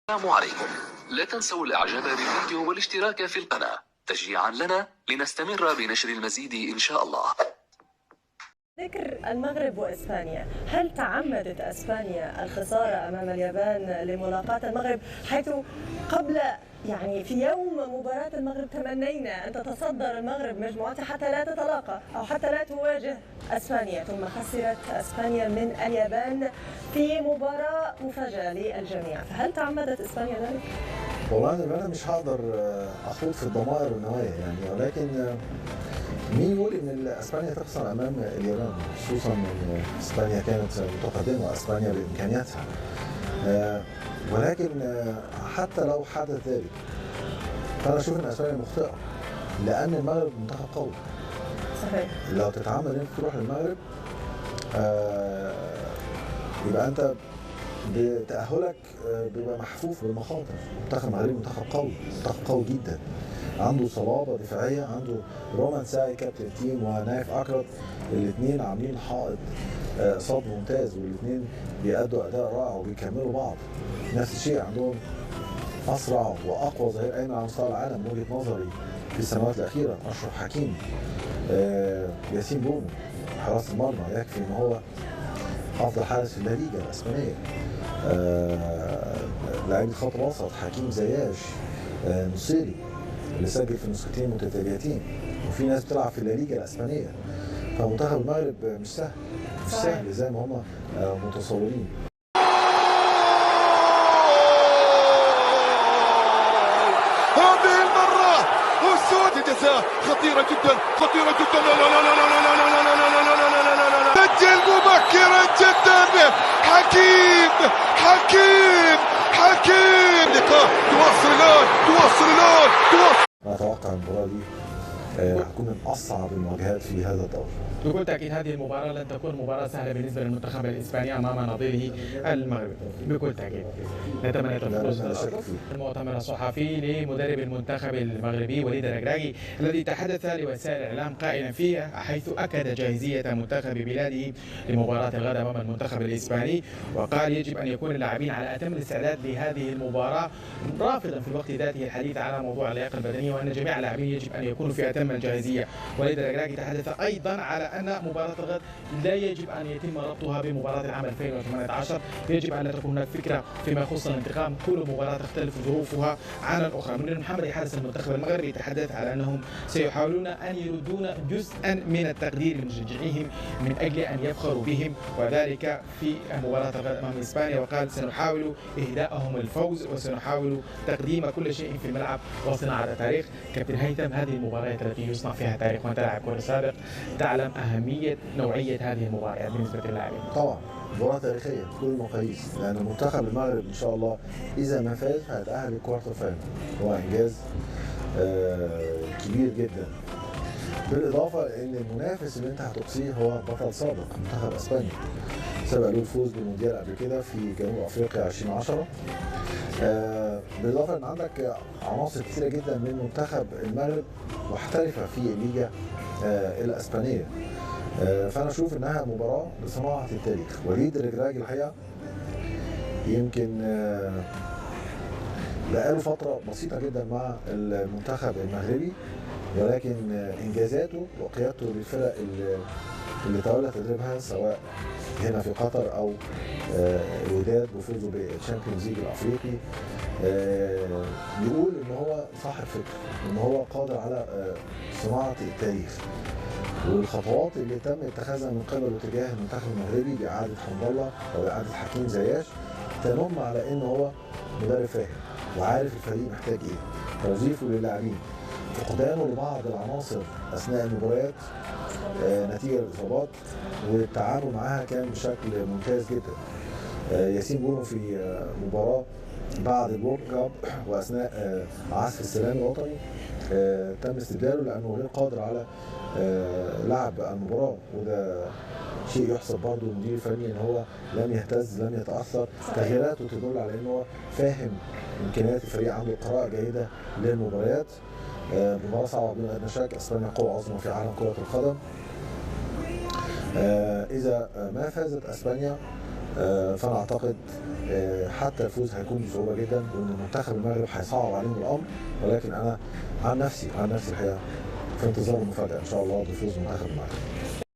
السلام عليكم. لا تنسوا الاعجاب بالفيديو والاشتراك في القناة تشجيعا لنا لنستمر بنشر المزيد ان شاء الله. ذكر المغرب واسبانيا، هل تعمدت اسبانيا الخساره امام اليابان لملاقاه المغرب، حيث قبل في يوم مباراه المغرب تمنينا ان تتصدر المغرب مجموعتها حتى لا تتلاقى او حتى لا تواجه اسبانيا، ثم خسرت اسبانيا من اليابان في مباراه مفاجاه للجميع، فهل تعمدت اسبانيا ذلك؟ والله انا مش هقدر اخوض في الضمائر والنوايا ولكن مين يقول ان اسبانيا تخسر امام اليابان، خصوصا ان اسبانيا كانت متقدمه، اسبانيا بامكانياتها. ولكن حتى لو حدث ذلك فانا اشوف ان اسبانيا مخطئه، لان المغرب منتخب قوي. صحيح. لو تتعمد انك تروح للمغرب يبقى انت بتأهلك بيبقى محفوف بالمخاطر. المنتخب المغربي منتخب قوي، منتخب قوي جدا، عنده صلابه دفاعيه، عنده رومان ساي كابتن تيم ونايف اكرد، الاثنين عاملين حائط صد ممتاز، والاثنين بيأدوا اداء رائع وبيكملوا بعض. نفس الشيء عندهم اسرع واقوى ظهير ايمن على مستوى العالم من وجهه نظري في السنوات الاخيره، اشرف حكيمي. ياسين بونو حراس المرمى يكفي ان هو افضل حارس في الليجا الاسبانيه. لاعب خط الوسط حكيم زياش، نصيري اللي سجل في النسختين متتاليتين، وفي ناس بتلعب في الليجا الاسبانيه. فمنتخب المغرب مش سهل زي ما هم متصورين. هذه المرة وسود جزاء خطيرة جدا، خطيرة جدا. لا لا لا لا لا لا لا لا لا لا لا لا لا لا لا، سجل مبكرا جدا. حكيم حكيم حكيم، لقاء تواصل الآن. انا اتوقع المباراة دي هتكون من اصعب المواجهات في هذا الدور. بكل تأكيد هذه المباراة لن تكون مباراة سهلة بالنسبة للمنتخب الإسباني أمام نظيره المغرب، بكل تأكيد. نتمنى الفوز. المؤتمر الصحفي لمدرب المنتخب المغربي وليد الركراكي الذي تحدث لوسائل الإعلام قائلا فيه، حيث أكد جاهزية منتخب بلاده لمباراة الغد أمام المنتخب الإسباني، وقال يجب أن يكون اللاعبين على أتم الاستعداد لهذه المباراة، رافضا في الوقت ذاته الحديث على موضوع اللياقة البدنية وأن جميع اللاعبين يجب أن يكونوا في أتم الجاهزية. وليد الركراكي تحدث أيضا على أن مباراة الغد لا يجب أن يتم ربطها بمباراة العام 2018، يجب أن لا تكون هناك فكرة فيما يخص الانتقام، كل مباراة تختلف ظروفها عن الأخرى. منير محمدي حارس المنتخب المغربي تحدث على أنهم سيحاولون أن يردون جزءا من التقدير لمشجعيهم من أجل أن يفخروا بهم، وذلك في مباراة الغد أمام إسبانيا، وقال سنحاول إهداءهم الفوز وسنحاول تقديم كل شيء في الملعب وصناعة التاريخ. كابتن هيثم، هذه المباريات التي يصنع فيها تاريخ وأنت لاعب كرة سابق تعلم أهمية نوعية هذه المباريات بالنسبة للاعبين. طبعا مباراة تاريخية بكل المقاييس، لأن منتخب المغرب إن شاء الله إذا ما فاز هيتأهل للكوارتر فاينل، هو إنجاز كبير جدا. بالإضافة إن المنافس اللي أنت هتقصيه هو بطل سابق منتخب إسبانيا، سبق له الفوز بالمونديال قبل كده في جنوب أفريقيا 2010. بالإضافة إن عندك عناصر كثيرة جدا من منتخب المغرب محترفة في الليجا الإسبانية. فأنا أشوف إنها مباراة لصناعة التاريخ. وليد الركراكي الحقيقة يمكن بقاله فترة بسيطة جدا مع المنتخب المغربي، ولكن إنجازاته وقيادته للفرق اللي تولى تدريبها سواء هنا في قطر أو الوداد بفوزه بالشامبيونز ليج الأفريقي، يقول إن هو صاحب فكر، إن هو قادر على صناعة التاريخ. والخطوات اللي تم اتخاذها من قبل واتجاه المنتخب المغربي بإعادة حمد الله أو إعادة حكيم زياش تنم على إن هو مدرب فاهم وعارف الفريق محتاج إيه، توظيفه للاعبين، فقدانه لبعض العناصر أثناء المباريات نتيجة للإصابات، والتعامل معها كان بشكل ممتاز جدا. ياسين بونو في مباراة بعد الورلد كاب وأثناء عزف السلام الوطني تم استبداله لأنه غير قادر على لعب المباراة، وده شيء يحسب برضه للمدير الفني ان هو لم يهتز لم يتاثر. تغييراته تدل على انه فاهم امكانيات الفريق، عنده قراءه جيده للمباريات. مباراه صعبه بدون ادنى شك، اسبانيا قوه عظمى في عالم كره القدم. اذا ما فازت اسبانيا فانا اعتقد حتى الفوز هيكون بصعوبه جدا، وان منتخب المغرب هيصعب عليهم الامر، ولكن انا عن نفسي الحقيقه في انتظار المفاجاه ان شاء الله بفوز منتخب المغرب.